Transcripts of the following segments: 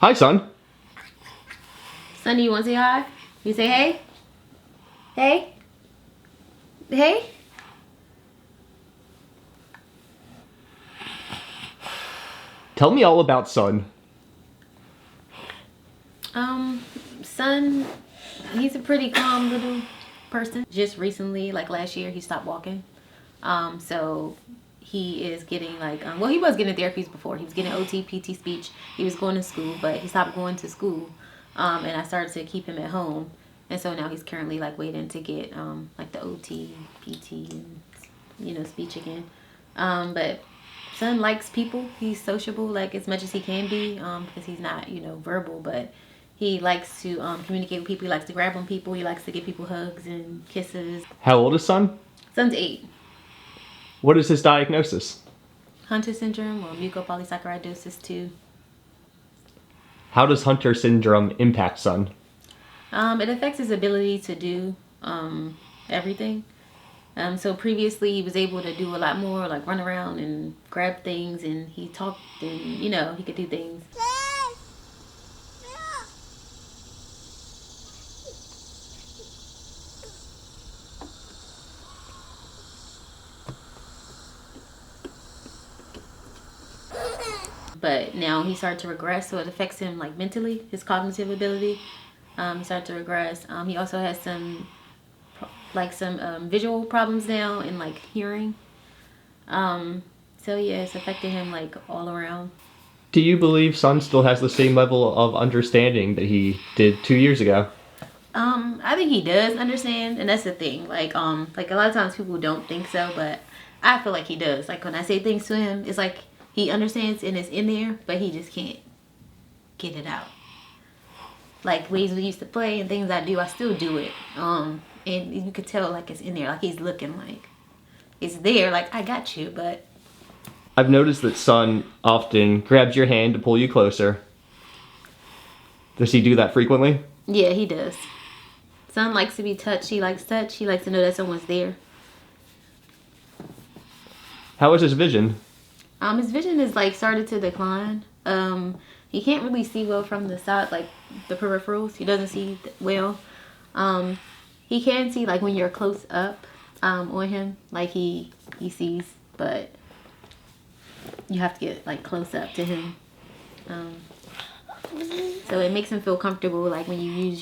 Hi, son. Sonny, you want to say hi? You say hey? Hey? Hey? Tell me all about son. Son, he's a pretty calm little person. Just recently, like last year, he stopped walking. So he is getting like, well, he was getting therapies before. He was getting OT, PT, speech. He was going to school, but he stopped going to school. And I started to keep him at home. And so now he's currently like waiting to get like the OT, PT, and speech again. But son likes people. He's sociable like as much as he can be, because he's not verbal, but he likes to communicate with people. He likes to grab on people. He likes to give people hugs and kisses. How old is son? Son's 8. What is his diagnosis? Hunter syndrome or mucopolysaccharidosis 2. How does Hunter syndrome impact son? It affects his ability to do everything. So previously he was able to do a lot more, like run around and grab things, and he talked, and he could do things. But now he started to regress, so it affects him like mentally, his cognitive ability. He started to regress. He also has some visual problems now and like hearing. So yeah, it's affecting him like all around. Do you believe son still has the same level of understanding that he did 2 years ago? I think he does understand, and that's the thing. Like a lot of times people don't think so, but I feel like he does. Like when I say things to him, it's like he understands and it's in there, but he just can't get it out. Like ways we used to play and things I do, I still do it. And you could tell like it's in there, like he's looking like it's there, like I got you, but I've noticed that son often grabs your hand to pull you closer. Does he do that frequently? yeah, he does. Son likes to be touched. He likes touch. He likes to know that someone's there. How is his vision? His vision is like started to decline. He can't really see well from the side, like the peripherals. He doesn't see well. He can see like when you're close up on him, like he sees, but you have to get like close up to him. So it makes him feel comfortable, like when you use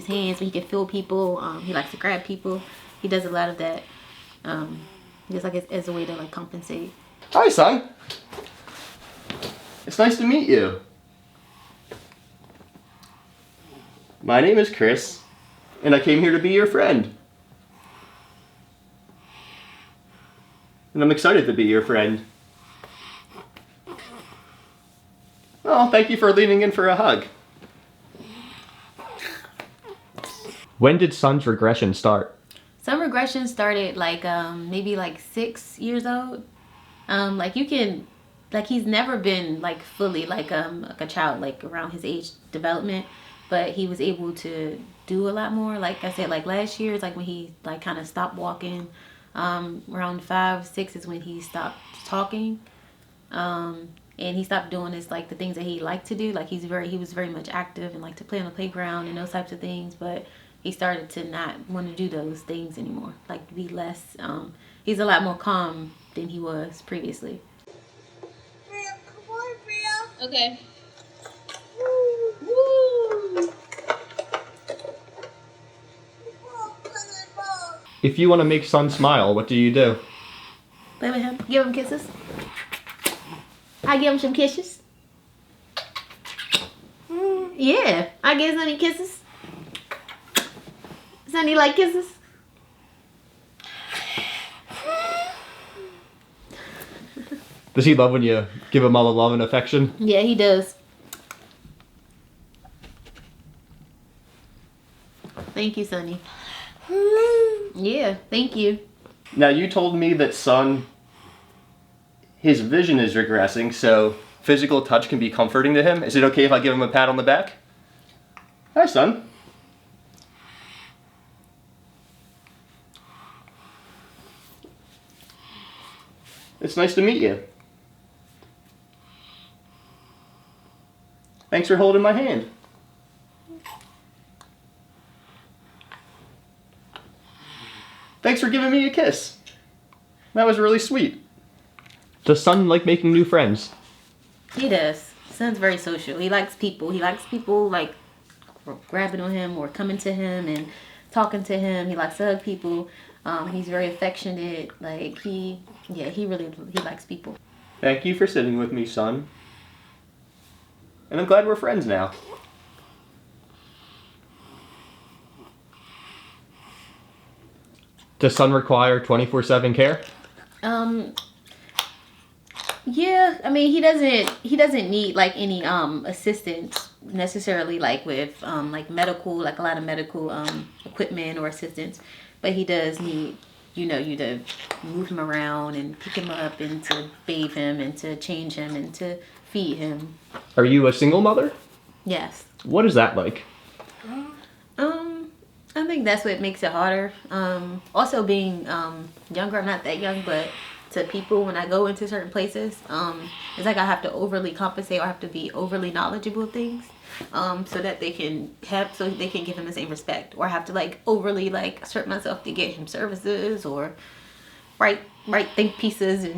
hands, when he can feel people. He likes to grab people. He does a lot of that, just like as a way to like compensate. Hi, son. It's nice to meet you. My name is Chris, and I came here to be your friend. And I'm excited to be your friend. Oh, thank you for leaning in for a hug. When did son's regression start? Some regression started like maybe like 6 years old. He's never been like fully like a child, like around his age development, but he was able to do a lot more. Like I said, like last year is like when he like kind of stopped walking. Around 5, 6 is when he stopped talking. And he stopped doing this, like the things that he liked to do. Like he was very much active and like to play on the playground and those types of things, but he started to not want to do those things anymore. Like be less, he's a lot more calm than he was previously. Briah, come on, Briah. Okay. Woo. If you want to make son smile, what do you do? Play with him. Give him kisses. I give him some kisses. Yeah, I give Sonny kisses. Sonny like kisses. Does he love when you give him all the love and affection? Yeah, he does. Thank you, Sonny. Yeah, thank you. Now, you told me that son, his vision is regressing, so physical touch can be comforting to him. Is it okay if I give him a pat on the back? Hi, son. It's nice to meet you. Thanks for holding my hand. Thanks for giving me a kiss. That was really sweet. Does Son like making new friends? He does. Son's very social. He likes people. He likes people like grabbing on him or coming to him and talking to him. He likes to hug people. He's very affectionate. Like he likes people. Thank you for sitting with me, Son. And I'm glad we're friends now. Does Son require 24/7 care? Yeah, I mean he doesn't need like any assistance necessarily like with like medical, like a lot of medical equipment or assistance, but he does need you to move him around and pick him up and to bathe him and to change him and to feed him. Are you a single mother? Yes. What is that like? I think that's what makes it harder. Also being younger, I'm not that young, but to people when I go into certain places, it's like I have to overly compensate or I have to be overly knowledgeable of things, so that they can give him the same respect, or I have to like overly like assert myself to get him services or write think pieces and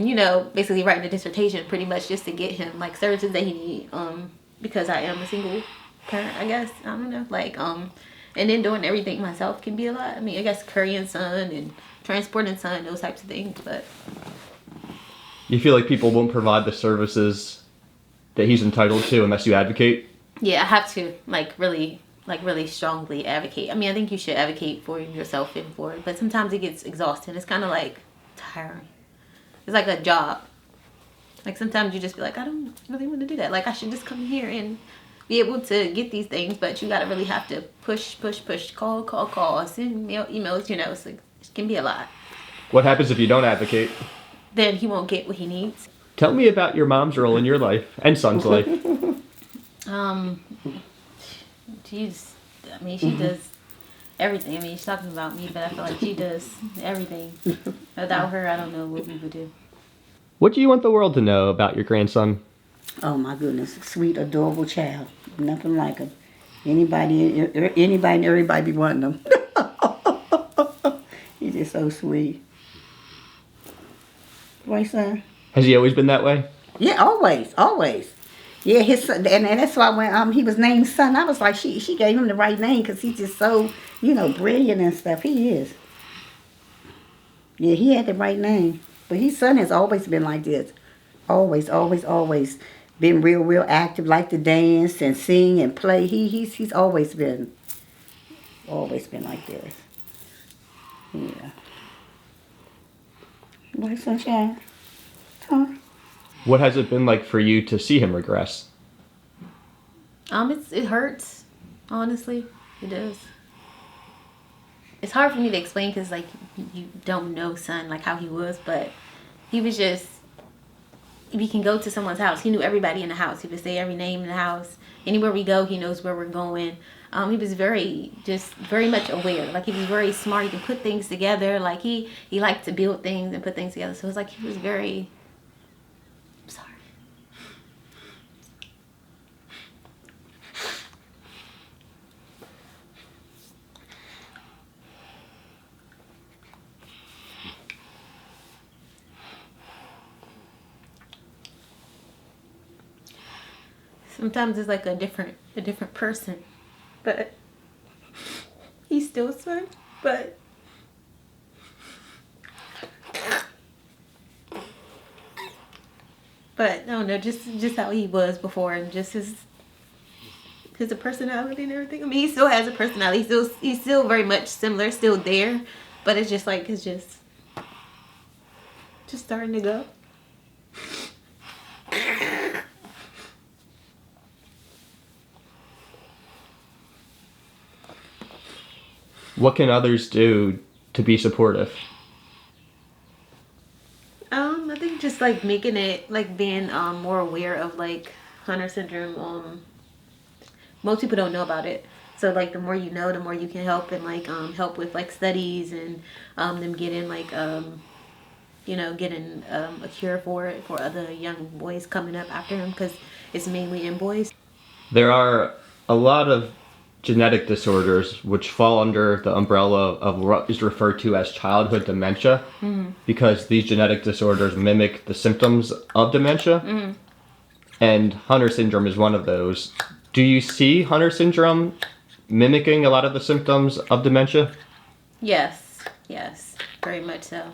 basically writing a dissertation pretty much just to get him like services that he need, because I am a single parent, I guess. I don't know, like and then doing everything myself can be a lot. I mean, I guess carrying Son and transporting Son, those types of things, but You feel like people won't provide the services that he's entitled to unless you advocate? yeah, I have to really strongly advocate. I mean, I think you should advocate for yourself and for it, but sometimes it gets exhausting. It's kind of like tiring. It's like a job. Like sometimes you just be like, I don't really want to do that. Like I should just come here and be able to get these things, but you gotta really have to push, call, send emails. It's like, it can be a lot. What happens if you don't advocate? Then he won't get what he needs. Tell me about your mom's role in your life and Son's life. She does everything. I mean, she's talking about me, but I feel like she does everything. Without her, I don't know what we would do. What do you want the world to know about your grandson? Oh my goodness, sweet, adorable child. Nothing like him. Anybody and everybody be wanting him. He's just so sweet. Right, son? Has he always been that way? Yeah, always. Yeah, his son, and that's why when he was named Son, I was like, she gave him the right name because he's just so, brilliant and stuff. He is. Yeah, he had the right name. But his son has always been like this. Always. Been real active, like to dance and sing and play. He's always been like this. Yeah. Right, sunshine? Huh? What has it been like for you to see him regress? It hurts. Honestly, it does. It's hard for me to explain because like you don't know Son like how he was, but he was just. We can go to someone's house. He knew everybody in the house. He would say every name in the house. Anywhere we go, he knows where we're going. He was very much aware. Like he was very smart. He could put things together. Like he liked to build things and put things together. So it's like he was very. I'm sorry. Sometimes it's like a different person, but he's still Son. But I don't know, just how he was before, and just his personality and everything. I mean, he still has a personality. He's still very much similar, still there, but it's just starting to go. What can others do to be supportive? I think just like making it like being more aware of like Hunter syndrome. Most people don't know about it, so like the more you know, the more you can help and like help with like studies and them getting like getting a cure for it for other young boys coming up after him, because it's mainly in boys. There are a lot of genetic disorders which fall under the umbrella of what is referred to as childhood dementia, because these genetic disorders mimic the symptoms of dementia, and Hunter syndrome is one of those. Do you see Hunter syndrome mimicking a lot of the symptoms of dementia? Yes, very much so.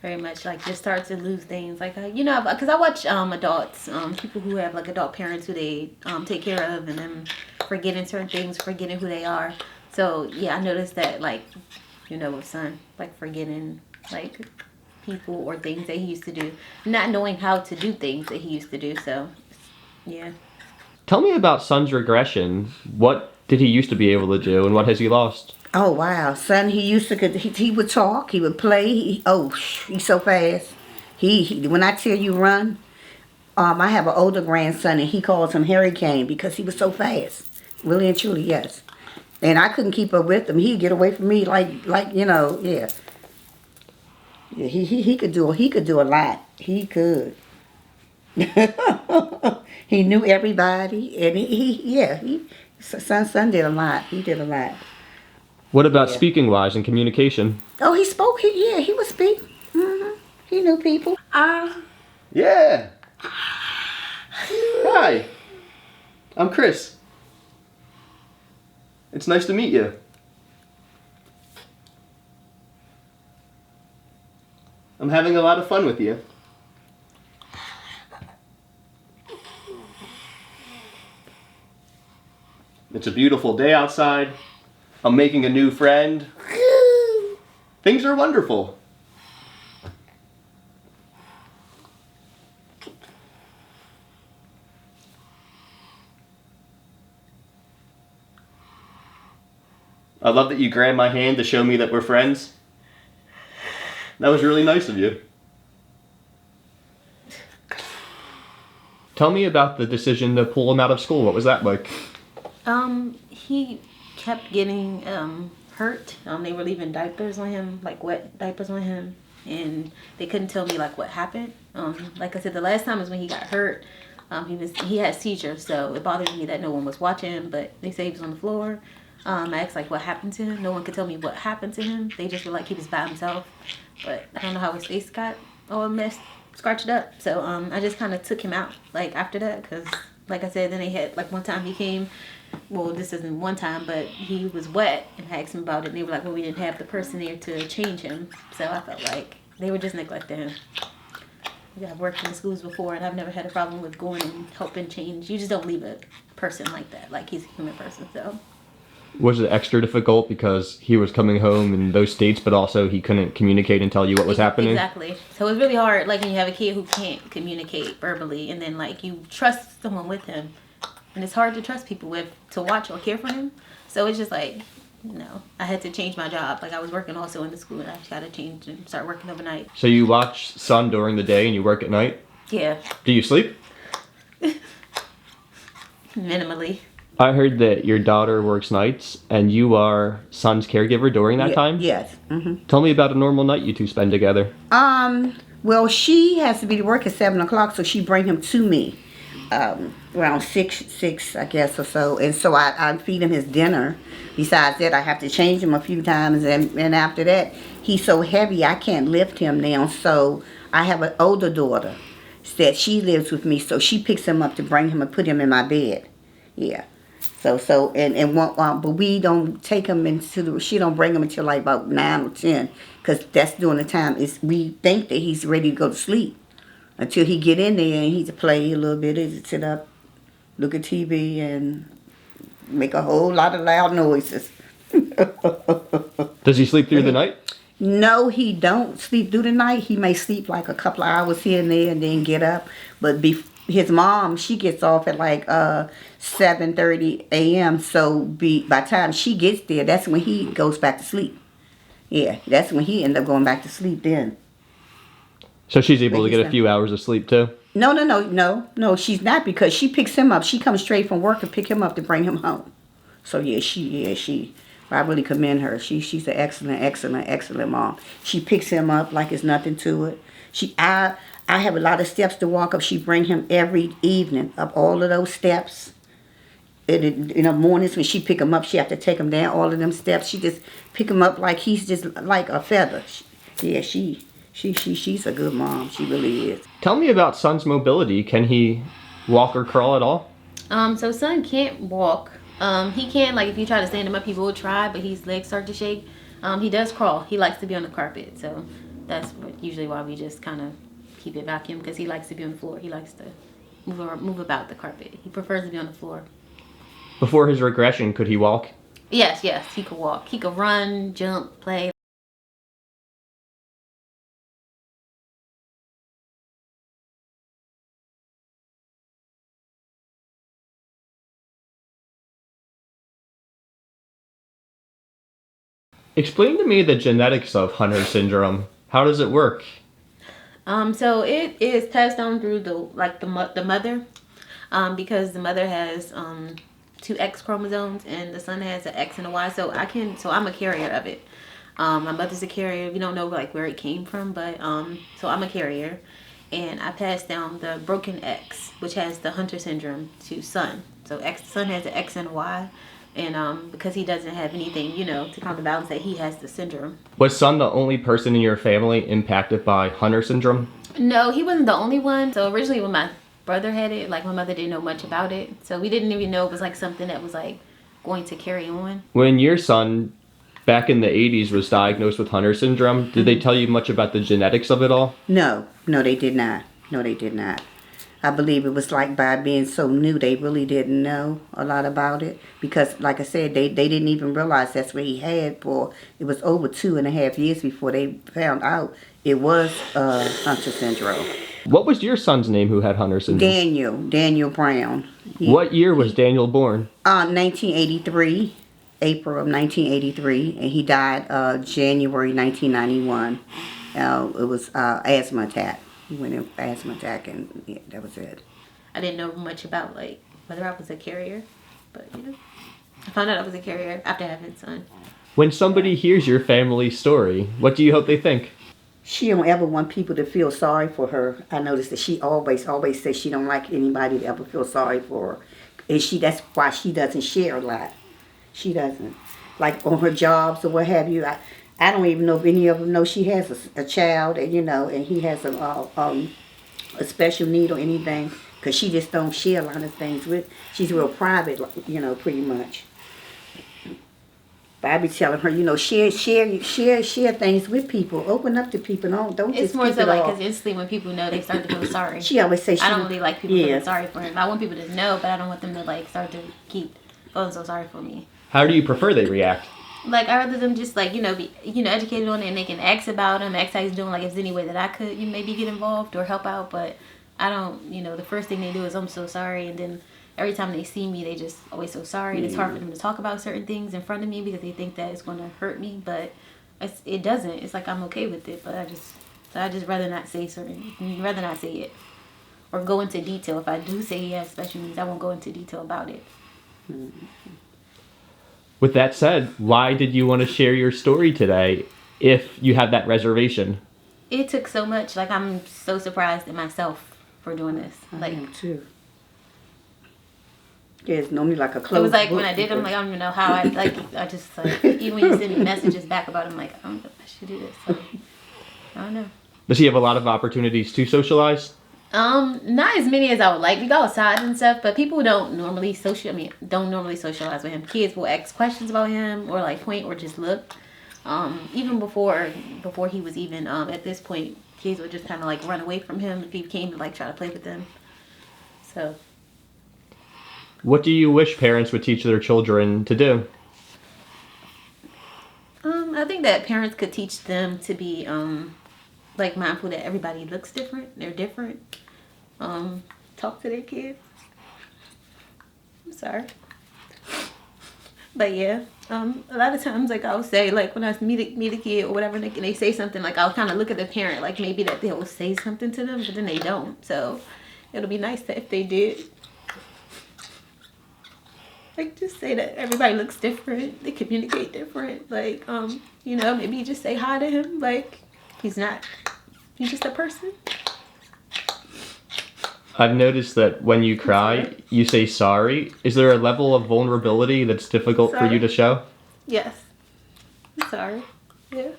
Very much, like, just starts to lose things, like, because I watch adults, people who have like adult parents who they take care of, and them forgetting certain things, forgetting who they are. So yeah, I noticed that, like, with son, like, forgetting like people or things that he used to do, not knowing how to do things that he used to do. So yeah. Tell me about son's regression. What did he used to be able to do, and what has he lost? Oh wow, son! He used to he would talk, he would play. He's so fast. He when I tell you run, I have an older grandson and he calls him Hurricane because he was so fast. Really and truly, yes. And I couldn't keep up with him. He'd get away from me like yeah. Yeah, he could do a lot. He could. He knew everybody, and son did a lot. He did a lot. What about speaking wise and communication? Oh, he spoke. He would speak. He knew people. Yeah. Hi. I'm Chris. It's nice to meet you. I'm having a lot of fun with you. It's a beautiful day outside. I'm making a new friend. Things are wonderful. I love that you grabbed my hand to show me that we're friends. That was really nice of you. Tell me about the decision to pull him out of school. What was that like? He kept getting hurt. They were leaving diapers on him, like wet diapers on him, and they couldn't tell me like what happened. Like I said, the last time was when he got hurt. He had seizures, so it bothered me that no one was watching him, but they said he was on the floor. I asked like what happened to him. No one could tell me what happened to him. They just were like he was by himself, but I don't know how his face got all scratched up. So I just kind of took him out like after that, because like I said, then they had like one time he came. Well, this isn't one time, but he was wet, and I asked him about it, and they were like, well, we didn't have the person there to change him. So I felt like they were just neglecting him. Yeah, I've worked in schools before, and I've never had a problem with going and helping change. You just don't leave a person like that, like he's a human person. So was it extra difficult because he was coming home in those states, but also he couldn't communicate and tell you what was happening? Exactly. So it's really hard, like when you have a kid who can't communicate verbally, and then like you trust someone with him. And it's hard to trust people to watch or care for him. So it's just like, I had to change my job. Like I was working also in the school, and I just got to change and start working overnight. So you watch son during the day and you work at night? Yeah. Do you sleep? Minimally. I heard that your daughter works nights and you are son's caregiver during that time? Yes. Tell me about a normal night you two spend together. Well, she has to be to work at 7 o'clock, so she bring him to me. Around 6 I guess or so, and so I feed him his dinner. Besides that, I have to change him a few times, and after that, he's so heavy I can't lift him now. So I have an older daughter that she lives with me, so she picks him up to bring him and put him in my bed. Yeah. But we don't take him she don't bring him until like about 9 or 10, because that's during the time we think that he's ready to go to sleep. Until he get in there and he to play a little bit, he sit up, look at TV, and make a whole lot of loud noises. Does he sleep through the night? No, he don't sleep through the night. He may sleep like a couple of hours here and there and then get up. But his mom, she gets off at like 7:30 a.m. So by the time she gets there, that's when he goes back to sleep. Yeah, that's when he ends up going back to sleep then. So she's able to get a few hours of sleep too? No, she's not, because she picks him up. She comes straight from work to pick him up to bring him home. So I really commend her. She's an excellent mom. She picks him up like it's nothing to it. I have a lot of steps to walk up. She bring him every evening up all of those steps. in the mornings when she pick him up, she have to take him down all of them steps. She just pick him up like he's just like a feather. She's a good mom. She really is. Tell me about Son's mobility. Can he walk or crawl at all? So Son can't walk. He can, like, if you try to stand him up, he will try, but his legs start to shake. He does crawl. He likes to be on the carpet, so that's usually why we just kind of keep it vacuum, because he likes to be on the floor. He likes to move about the carpet. He prefers to be on the floor. Before his regression, could he walk? Yes, he could walk. He could run, jump, play. Explain to me the genetics of Hunter syndrome. How does it work? So it is passed on through the mother, because the mother has two X chromosomes and the son has an X and a Y. So I'm a carrier of it. My mother's a carrier. We don't know like where it came from, but so I'm a carrier, and I passed down the broken X, which has the Hunter syndrome, to Son. So son has an X and a Y. And because he doesn't have anything, to counterbalance that, he has the syndrome. Was Son the only person in your family impacted by Hunter syndrome? No, he wasn't the only one. So originally when my brother had it, like, my mother didn't know much about it. So we didn't even know it was like something that was like going to carry on. When your son, back in the 80s, was diagnosed with Hunter syndrome, did they tell you much about the genetics of it all? No, they did not. No, they did not. I believe it was like by being so new, they really didn't know a lot about it. Because, like I said, they didn't even realize that's what he had for. It was over 2.5 years before they found out it was Hunter syndrome. What was your son's name who had Hunter syndrome? Daniel Brown. What year was Daniel born? 1983, April of 1983. And he died January 1991. It was asthma attack. He went in asthma attack, and yeah, that was it. I didn't know much about like whether I was a carrier, but I found out I was a carrier after having Son. When somebody hears your family story, what do you hope they think? She don't ever want people to feel sorry for her. I noticed that she always says she don't like anybody to ever feel sorry for her, and that's why she doesn't share a lot. She doesn't, like on her jobs or what have you. I don't even know if any of them know she has a child, and and he has a special need or anything, because she just don't share a lot of things with. She's real private, pretty much. But I be telling her, share things with people. Open up to people. Don't just It's more keep so it like all. because instantly when people know, they start to feel sorry. She always says I don't really like people feeling sorry for him. I want people to know, but I don't want them to like start to keep feeling so sorry for me. How do you prefer they react? Like, I'd rather them just, like, be, educated on it, and they can ask about him, ask how he's doing, like, if there's any way that I could, maybe get involved or help out, but I don't, the first thing they do is, I'm so sorry, and then every time they see me, they just always so sorry, and it's hard for them to talk about certain things in front of me because they think that it's going to hurt me, but it doesn't. It's like, I'm okay with it, but I just rather not say it, or go into detail. If I do say he has special needs, I won't go into detail about it. Mm-hmm. With that said, why did you want to share your story today if you had that reservation? It took so much. Like, I'm so surprised at myself for doing this. I am too. Yeah, it's normally like a closed It was like book. when I did, I'm like, I don't even know how I just like, even when you send me messages back about it, I'm like, I don't know if I should do this. So, I don't know. Does he have a lot of opportunities to socialize? Not as many as I would like. We go outside and stuff, but people don't normally socialize with him. Kids will ask questions about him or like point or just look. Even before he was even at this point, kids would just kind of like run away from him if he came to like try to play with them. So. What do you wish parents would teach their children to do? I think that parents could teach them to be like mindful that everybody looks different. They're different. Talk to their kids. I'm sorry. But yeah, a lot of times, like, I'll say, like, when I meet a kid or whatever, and they say something, like, I'll kind of look at the parent, like, maybe that they'll say something to them, but then they don't. So it'll be nice that if they did, like, just say that everybody looks different, they communicate different, like, maybe just say hi to him, like, he's just a person. I've noticed that when you cry, you say sorry. Is there a level of vulnerability that's difficult for you to show? Yes. I'm sorry. Yeah.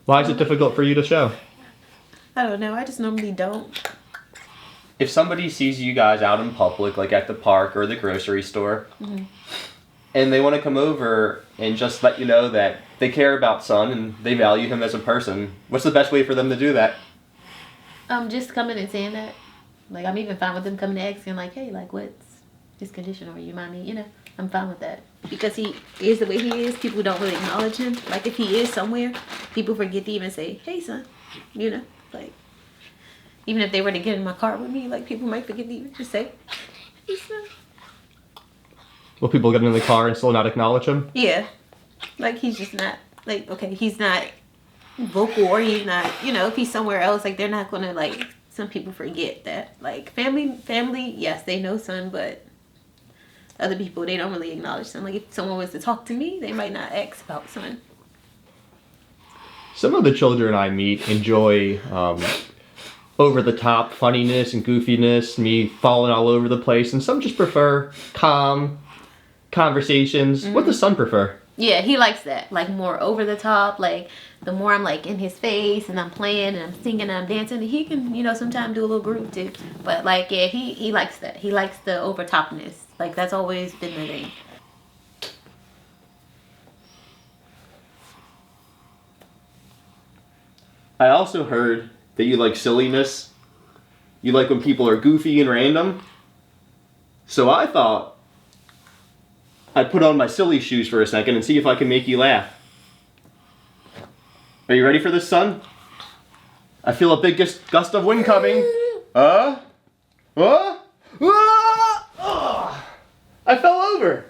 Why is it difficult for you to show? I don't know. I just normally don't. If somebody sees you guys out in public, like at the park or the grocery store, and they want to come over and just let you know that they care about Son and they value him as a person, what's the best way for them to do that? Just coming and saying that. Like, I'm even fine with them coming and asking, like, hey, like, what's his condition, or you mind me? You know, I'm fine with that. Because he is the way he is, people don't really acknowledge him. Like, if he is somewhere, people forget to even say, hey, son. You know, like, even if they were to get in my car with me, like, people might forget to even just say, hey, son. Will people get in the car and still not acknowledge him? Yeah. Like, he's just not, like, okay, he's not vocal, or he's not, you know, if he's somewhere else, like, they're not gonna, like, some people forget that, like, family, yes, they know Son, but other people, they don't really acknowledge Son. Like, if someone was to talk to me, they might not ask about Son. Some of the children I meet enjoy over-the-top funniness and goofiness, me falling all over the place, and some just prefer calm conversations. What does Son prefer? Yeah, he likes that, like, more over the top. Like, the more I'm, like, in his face and I'm playing and I'm singing and I'm dancing, he can, you know, sometimes do a little groove too. But, like, yeah, he likes that. He likes the over topness. Like, that's always been the thing. I also heard that you like silliness. You like when people are goofy and random. So I thought I'd put on my silly shoes for a second and see if I can make you laugh. Are you ready for this, Son? I feel a big gust of wind coming. I fell over.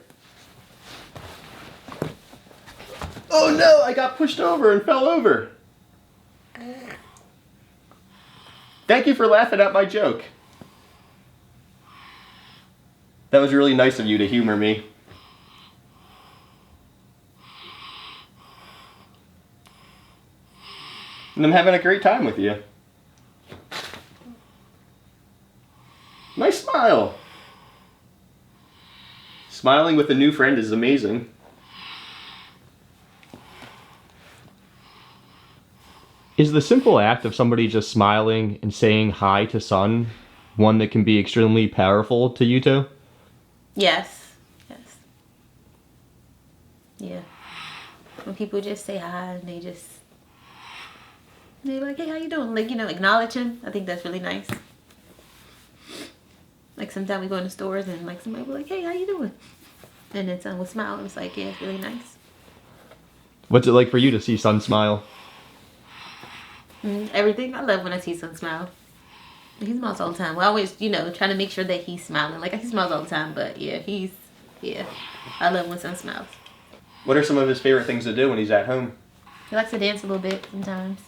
Oh no, I got pushed over and fell over. Thank you for laughing at my joke. That was really nice of you to humor me. And I'm having a great time with you. Nice smile. Smiling with a new friend is amazing. Is the simple act of somebody just smiling and saying hi to Son one that can be extremely powerful to you two? Yes. Yes. Yeah. When people just say hi and they're like, hey, how you doing? Like, you know, acknowledge him. I think that's really nice. Like, sometimes we go in the stores and, like, somebody will be like, hey, how you doing? And then Son will smile and it's like, yeah, it's really nice. What's it like for you to see Son smile? Everything. I love when I see Son smile. He smiles all the time. We always, you know, trying to make sure that he's smiling. Like, he smiles all the time, but yeah, I love when Son smiles. What are some of his favorite things to do when he's at home? He likes to dance a little bit sometimes.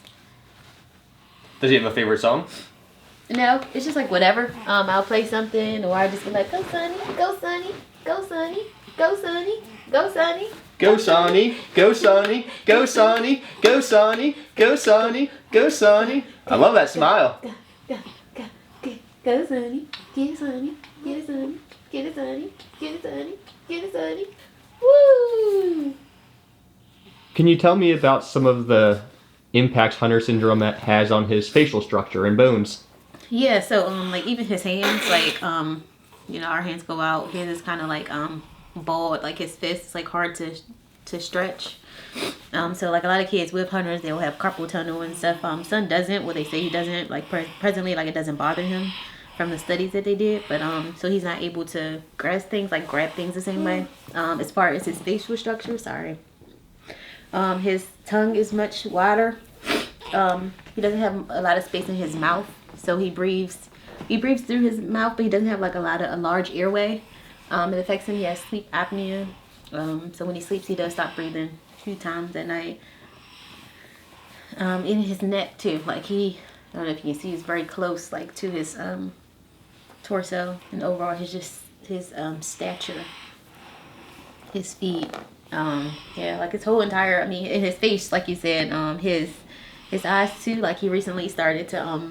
Does he have a favorite song? No, it's just like whatever. I'll play something, or I just be like, go Sonny, go Sonny, go Sonny, go Sonny, go Sonny. Go Sonny, go Sonny, go Sonny, go Sonny, go Sonny, go Sonny. I love that smile. Go Sonny, get it Sonny, get it Sonny, get it Sonny, get it Sonny, get it Sonny. Woo! Can you tell me about some of the impacts Hunter syndrome has on his facial structure and bones? Yeah, so like even his hands, like you know, our hands go out. His is kind of like bald, like his fists like hard to stretch. So like a lot of kids with Hunters, they'll have carpal tunnel and stuff. Son doesn't. Well, they say he doesn't. Like presently, like it doesn't bother him from the studies that they did. But so he's not able to grasp things, like grab things the same way. As far as his facial structure, his tongue is much wider. He doesn't have a lot of space in his mouth, so he breathes through his mouth, but he doesn't have like a large airway. It affects him. He has sleep apnea. So when he sleeps, he does stop breathing a few times at night. In his neck too, like I don't know if you can see, he's very close, like to his torso, and overall his stature, his feet, yeah, like his whole entire. I mean, in his face, like you said, his eyes too. Like he recently started to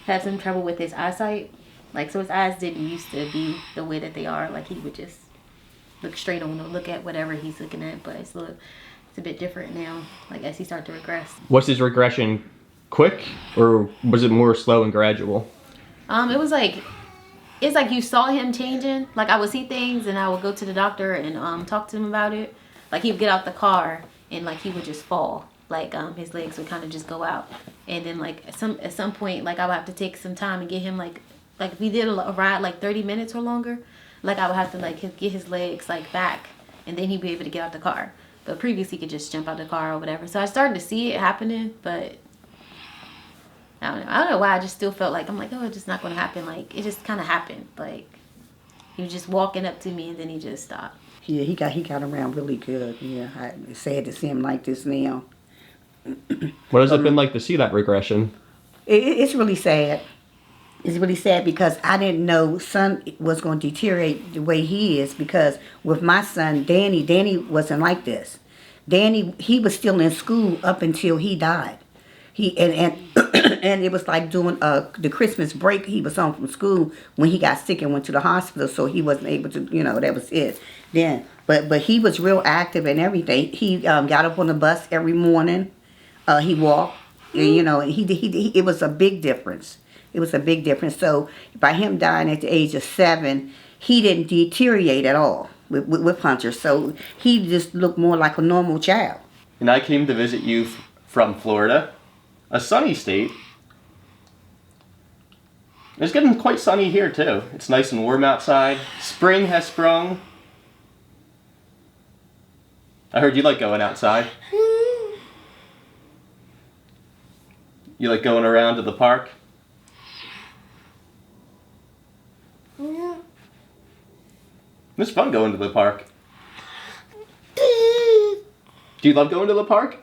have some trouble with his eyesight. Like, so his eyes didn't used to be the way that they are. Like, he would just look straight on or look at whatever he's looking at. But it's a bit different now, like, as he started to regress. Was his regression quick, or was it more slow and gradual? It was like, it's like you saw him changing. Like, I would see things and I would go to the doctor and talk to him about it. Like, he would get out the car and, like, he would just fall. Like, his legs would kind of just go out. And then, like, at some point, like, I would have to take some time and get him, like if we did a ride, like, 30 minutes or longer, like, I would have to, like, get his legs, like, back. And then he'd be able to get out the car. But previously, he could just jump out the car or whatever. So I started to see it happening, but I don't know why. I just still felt like, I'm like, oh, it's just not going to happen. Like, it just kind of happened. Like, he was just walking up to me and then he just stopped. Yeah, he got around really good. Yeah, it's sad to see him like this now. What has it been like to see that regression? It's really sad. It's really sad because I didn't know son was going to deteriorate the way he is, because with my son, Danny wasn't like this. Danny, he was still in school up until he died. And it was like during the Christmas break, he was home from school when he got sick and went to the hospital, so he wasn't able to, that was it. Then, but he was real active and everything. He got up on the bus every morning. He walked, and, it was a big difference. It was a big difference. So by him dying at the age of 7, he didn't deteriorate at all with Hunter. So he just looked more like a normal child. And I came to visit you from Florida, a sunny state. It's getting quite sunny here too. It's nice and warm outside. Spring has sprung. I heard you like going outside. You like going around to the park? Yeah. It's fun going to the park. Do you love going to the park?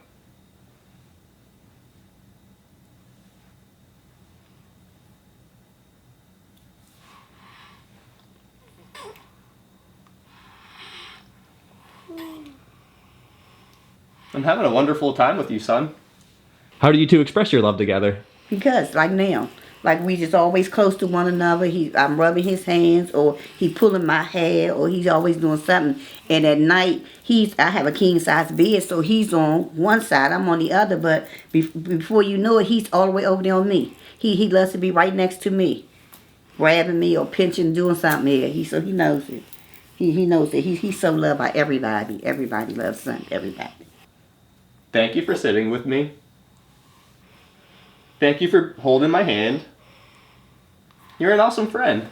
I'm having a wonderful time with you, son. How do you two express your love together? Because, like now, like we just always close to one another. I'm rubbing his hands, or he pulling my hair, or he's always doing something. And at night, I have a king size bed, so he's on one side, I'm on the other. But before you know it, he's all the way over there on me. He loves to be right next to me, grabbing me or pinching, doing something here. So he knows it. He knows it. He's so loved by everybody. Everybody loves son. Everybody. Thank you for sitting with me. Thank you for holding my hand. You're an awesome friend.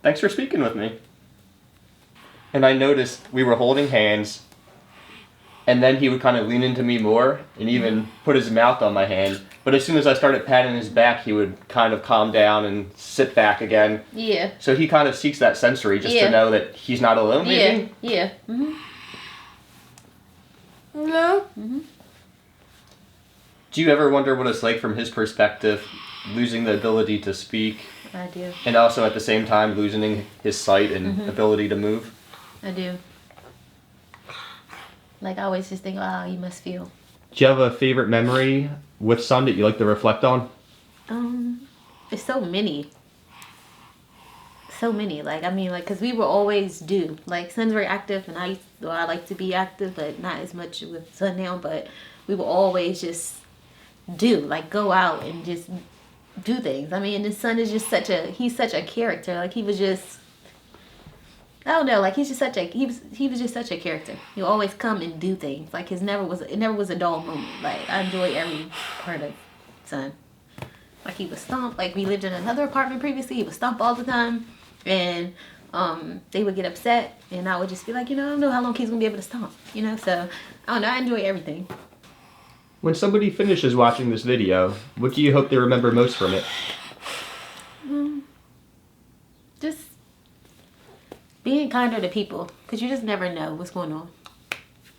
Thanks for speaking with me. And I noticed we were holding hands, and then he would kind of lean into me more and even put his mouth on my hand. But as soon as I started patting his back, he would kind of calm down and sit back again. Yeah. So he kind of seeks that sensory just to know that he's not alone, maybe? Yeah. Mm-hmm. No. Mm-hmm. Do you ever wonder what it's like from his perspective, losing the ability to speak? I do. And also at the same time losing his sight and ability to move? I do. Like, I always just think, wow, you must feel. Do you have a favorite memory with son that you like to reflect on? It's so many. So many. Like, I mean, like, because we were always do. Like, son's very active, and I like to be active, but not as much with son now. But we will always just do. Like, go out and just do things. I mean, and his son is just he's such a character. Like, he was just, I don't know, like, he was just such a character. He'll always come and do things. Like, it never was a dull moment. Like, I enjoy every part of son. Like, he would stomp. Like, we lived in another apartment previously. He would stomp all the time. And they would get upset, and I would just be like, I don't know how long he's gonna be able to stomp, So I don't know. I enjoy everything. When somebody finishes watching this video, what do you hope they remember most from it? Just being kinder to people, because you just never know what's going on.